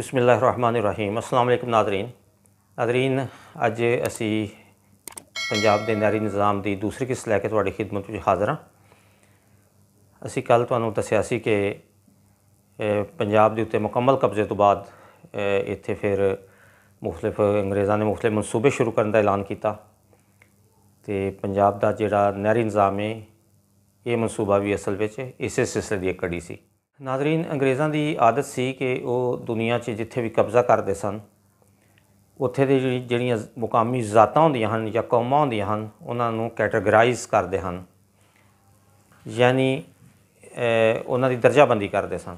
बिस्मिल्लाहिर्रहमानिर्रहीम। अस्सलाम वालेकुम नाज़रीन अज असी पंजाब के नहरी निज़ाम की दूसरी किस्त लैके तुहाडी खिदमत में हाज़र हाँ। असी कल तुहानूं दस्सिया सी कि पंजाब के उत्ते मुकम्मल कब्जे तो बाद इत्थे फिर मुख्तलिफ अंग्रेज़ों ने मुख्तलिफ मनसूबे शुरू करने का ऐलान किया तो पंजाब का जिहड़ा नहरी निज़ाम है ये मनसूबा भी असल में इस सिलसिले की एक कड़ी सी। नाज़रीन, अंग्रेज़ों की आदत सी कि वो दुनिया जिथे भी कब्जा करते सन उत्थे दी जिहड़ियां मुकामी ज़ातां होंदियां हन या कौमां होंदियां हन उन्होंने कैटेगराइज़ करते हैं, यानी उन्हों की दर्जाबंदी करते सन।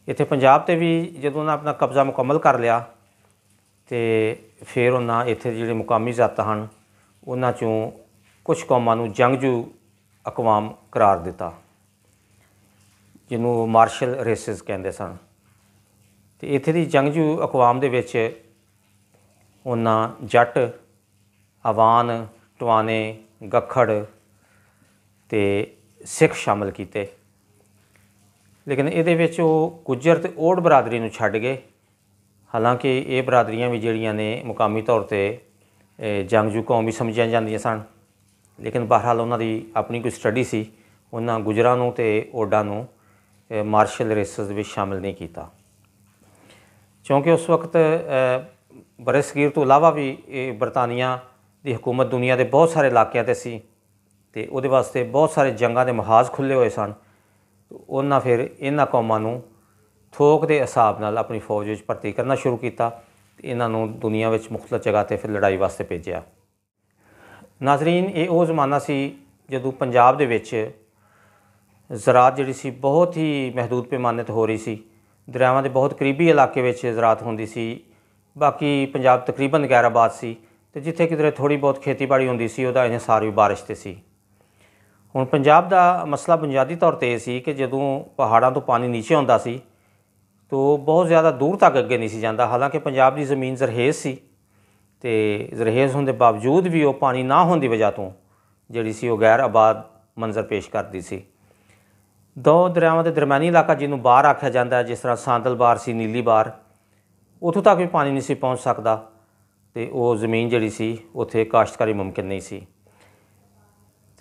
इत्थे पंजाब ते भी जदों उन्हें अपना कब्जा मुकम्मल कर लिया तो फिर उन्हें इत्थे जिहड़े मुकामी ज़ातां हन उन्हां चों कुछ कौमां नूं जंगजू अकवाम करार दिता जिन्हों मार्शल रेसिस कहते सन। तो इत्थे दी जंगजू अकवाम दे विच उन्हां जट, अवान, टवाने, गखड़ ते सिख शामिल किए, लेकिन इहदे विच वो गुज्जर ते ओड बरादरी नूं छड्ड गए। हालांकि ये बरादरियां भी जिहड़ियां ने मुकामी तौर पर जंगजू कौम भी समझिया जांदियां सन, लेकिन बहरहाल उन्हां दी अपनी कोई स्टडी सी, उन्हां गुजरां नूं ते ओडां नूं मार्शल रेसिस में शामिल नहीं किया, क्योंकि उस वक्त बरे सगीर तो इलावा भी बरतानिया की हुकूमत दुनिया के बहुत सारे इलाकों ते सी ते उहदे वास्ते बहुत सारे जंगां के महाज खुले हुए सन। उन्हां फिर इन्हां कौमां नूं थोक के हिसाब नाल अपनी फौज में भर्ती करना शुरू किया, इन्हां नूं दुनिया में मुख्तलिफ जगह पर फिर लड़ाई वास्ते भेजिया। नाज़रीन, ये वो ज़माना सी जदों पंजाब दे विच ज़रात जिहड़ी सी बहुत ही महदूद पैमाने ते हो रही सी। दरियावां के बहुत करीबी इलाके में ज़रात होंदी सी, बाकी पंजाब तकरीबन गैराबाद सी ते जिथे किधरे थोड़ी बहुत खेतीबाड़ी होंदी सी उहदा इन्हिसार भी बारिश ते सी। हुण पंजाब का मसला बुनियादी तौर पर यह सी कि जदों पहाड़ों तो पानी नीचे आउंदा सी तो बहुत ज़्यादा दूर तक अगे नहीं सी जांदा। हालांकि पंजाब की ज़मीन जरहेज़ सी ते जरहेज़ होने के बावजूद भी वो पानी ना होने की वजह तो जिहड़ी सी गैर आबाद मंजर पेश करती सी। दो दरियावां के दरम्यानी इलाका जिन्होंने बार आख्या जाता है, जिस तरह सांदल बार सी, नीली बार, उतों तक भी पानी नहीं सी पहुँच सकता तो वो ज़मीन जिहड़ी सी उत्थे काश्तकारी मुमकिन नहीं सी।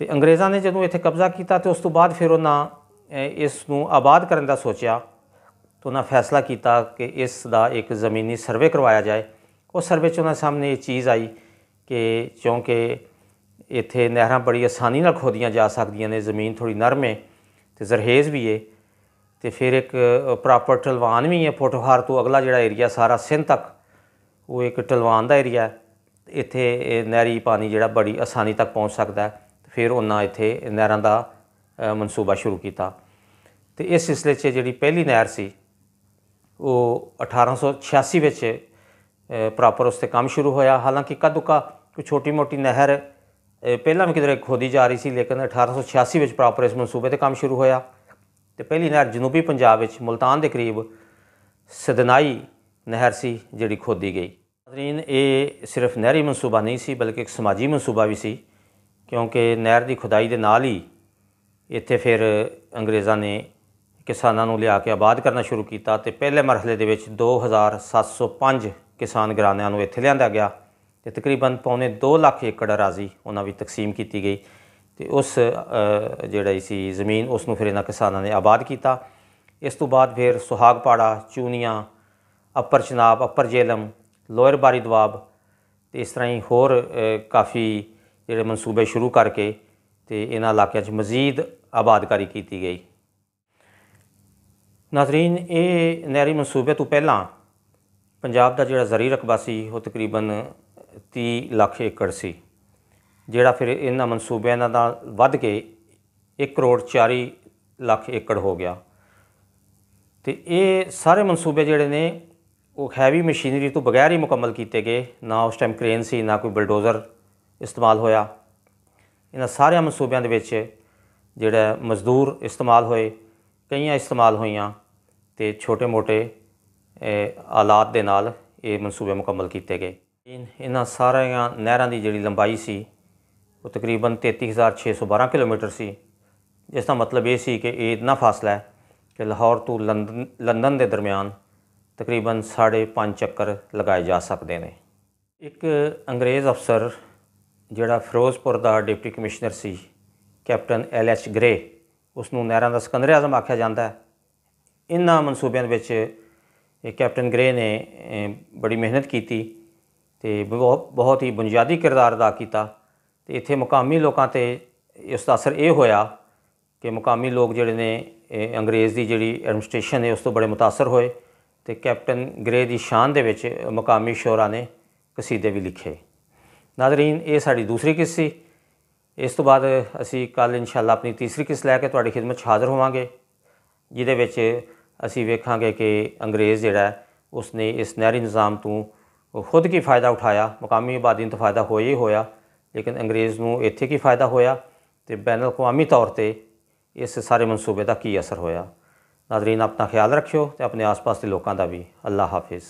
तो अंग्रेज़ों ने जदों इत्थे कब्जा किया तो उस तो बाद फिर उन्होंने इसनूं आबाद करने का सोचा तो उन्होंने फैसला किया कि इसका एक ज़मीनी सर्वे करवाया जाए। उस सर्वे उन्होंने सामने ये चीज़ आई कि क्योंकि इत्थे नहरां बड़ी आसानी नाल खोदियां जा सकदियां ने, ज़मीन थोड़ी नरम है तो जरहेज़ भी है, तो फिर एक प्रॉपर ढलवान भी है। पोठोहार तो अगला जिहड़ा एरिया सारा सिंध तक वो एक ढलवान का एरिया है, इत्थे नहरी पानी जिहड़ा बड़ी आसानी तक पहुँच सकता है। फिर उन्हें इत्थे नहरां का मनसूबा शुरू किया तो इस सिलसिले च जिहड़ी पहली नहर सी वो 1886 विच प्रॉपर उस पर काम शुरू होया। हालांकि कदुका कोई छोटी मोटी नहर पहला भी किधरे खोदी जा रही सी, लेकिन 1886 में प्रॉपर इस मनसूबे पर काम शुरू होया। तो पहली नहर जनूबी पंजाब में मुल्तान के करीब सदनाई नहर सी जिहड़ी खोदी गई। नाज़रीन, ये सिर्फ नहरी मनसूबा नहीं सी बल्कि एक समाजी मनसूबा भी सी, क्योंकि नहर की खुदाई के नाल ही इत्थे फिर अंग्रेज़ों ने किसानों को लिया के आबाद करना शुरू किया। तो पहले मरहले दे विच 2705 किसान घराणिਆਂ ਨੂੰ इत्थे लिया गया तो तकरीबन पौने 2 लाख एकड़ अराजी उन्होंने भी तकसीम की गई। तो उस जिहड़ी सी ज़मीन उसनूं फिर इन्हां किसानों ने आबाद किया। इस तो बाद फिर सुहागपाड़ा, चूनियाँ, अपर चनाब, अपर जेलम, लोअर बारी दुआब तो इस तरह ही होर काफ़ी जिहड़े मनसूबे शुरू करके तो इन्हां इलाकों च मज़ीद आबादकारी की गई। नाज़रीन, ये नहरी मनसूबे तो पहला पंजाब का जिहड़ा ज़री रकबा सी वो तकरीबन 30 लाख एकड़ सी, जिहड़ा फिर इन्हां मनसूबिਆਂ नाल वध के 1 करोड़ 40 लाख एकड़ हो गया। तो ये सारे मनसूबे जिहड़े ने वो हैवी मशीनरी तो बगैर ही मुकम्मल किए गए। ना उस टाइम क्रेन सी, ना कोई बुलडोज़र इस्तेमाल होया। इन्हां सारे मनसूबिਆਂ ਦੇ ਵਿੱਚ ਜਿਹੜਾ मजदूर इस्तेमाल होए, कई इस्तेमाल होईयां ते छोटे मोटे आलात दे नाल ये मनसूबे मुकम्मल किए गए। इन्हां सारियां नहरां दी जिहड़ी लंबाई सी वो तकरीबन 33,612 किलोमीटर सी, जिसका मतलब ये सी कि ये इतना फासला है कि लाहौर तो लंदन के दरम्यान तकरीबन 5.5 ਚੱਕਰ लगाए जा सकते हैं। एक अंग्रेज़ अफसर ਜਿਹੜਾ ਫਿਰੋਜ਼ਪੁਰ ਦਾ ਡਿਪਟੀ ਕਮਿਸ਼ਨਰ ਸੀ ਕੈਪਟਨ LH ਗਰੇ, ਉਸਨੂੰ ਨਹਿਰਾਂ ਦਾ ਸਿਕੰਦਰ ਆਜ਼ਮ ਆਖਿਆ ਜਾਂਦਾ ਹੈ। ਇਹਨਾਂ ਮਨਸੂਬਿਆਂ ਦੇ ਵਿੱਚ ਇਹ ਕੈਪਟਨ ਗਰੇ ਨੇ ਬੜੀ ਮਿਹਨਤ ਕੀਤੀ ਅਤੇ ਬਹੁਤ ਹੀ ਬੁਨਿਆਦੀ ਕਿਰਦਾਰ ਅਦਾ ਕੀਤਾ। ਅਤੇ ਇੱਥੇ ਮੁਕਾਮੀ ਲੋਕਾਂ 'ਤੇ ਇਸ ਦਾ ਅਸਰ ਇਹ ਹੋਇਆ ਕਿ ਮੁਕਾਮੀ ਲੋਕ ਜਿਹੜੇ ਨੇ ਅੰਗਰੇਜ਼ ਦੀ ਜਿਹੜੀ ਐਡਮਿਨਿਸਟ੍ਰੇਸ਼ਨ ਹੈ ਉਸ ਤੋਂ ਬੜੇ ਮੁਤਾਸਰ ਹੋਏ ਅਤੇ ਕੈਪਟਨ ਗਰੇ ਦੀ ਸ਼ਾਨ ਦੇ ਵਿੱਚ ਮੁਕਾਮੀ ਸ਼ੋਰਾ ਨੇ ਕਸੀਦੇ ਵੀ ਲਿਖੇ। ਨਾਜ਼ਰੀਨ, ਇਹ ਸਾਡੀ ਦੂਸਰੀ ਕਿस्त ਸੀ। ਇਸ ਤੋਂ ਬਾਅਦ ਅਸੀਂ ਕੱਲ੍ਹ ਇਨਸ਼ਾਅੱਲਾ ਆਪਣੀ ਤੀਸਰੀ ਕਿस्त ਲੈ ਕੇ ਤੁਹਾਡੀ ਖਿਦਮਤ 'ਚ ਹਾਜ਼ਰ ਹੋਵਾਂਗੇ, ਜਿਹਦੇ ਵਿੱਚ ਅਸੀਂ ਵੇਖਾਂਗੇ ਕਿ ਅੰਗਰੇਜ਼ ਜਿਹੜਾ ਉਸਨੇ ਇਸ ਨਹਿਰੀ ਨਿਜ਼ਾਮ ਤੋਂ ਖੁਦ ਕੀ फ़ायदा ਉਠਾਇਆ। ਮੁਕਾਮੀ ਆਬਾਦੀ ਨੂੰ ਤਾਂ फ़ायदा ਹੋਇਆ ਹੀ ਹੋਇਆ, ਲੇਕਿਨ ਅੰਗਰੇਜ਼ ਨੂੰ ਇੱਥੇ ਕੀ फ़ायदा ਹੋਇਆ ਅਤੇ ਬੈਨ ਅਲ-ਅਕਵਾਮੀ ਤੌਰ 'ਤੇ ਇਸ ਸਾਰੇ ਮਨਸੂਬੇ ਦਾ ਕੀ ਅਸਰ ਹੋਇਆ। ਨਾਜ਼ਰੀਨ, ਆਪਣਾ ਖਿਆਲ ਰੱਖਿਓ ਅਤੇ ਆਪਣੇ ਆਸ ਪਾਸ ਦੇ ਲੋਕਾਂ ਦਾ ਵੀ। ਅੱਲਾ ਹਾਫਿਜ਼।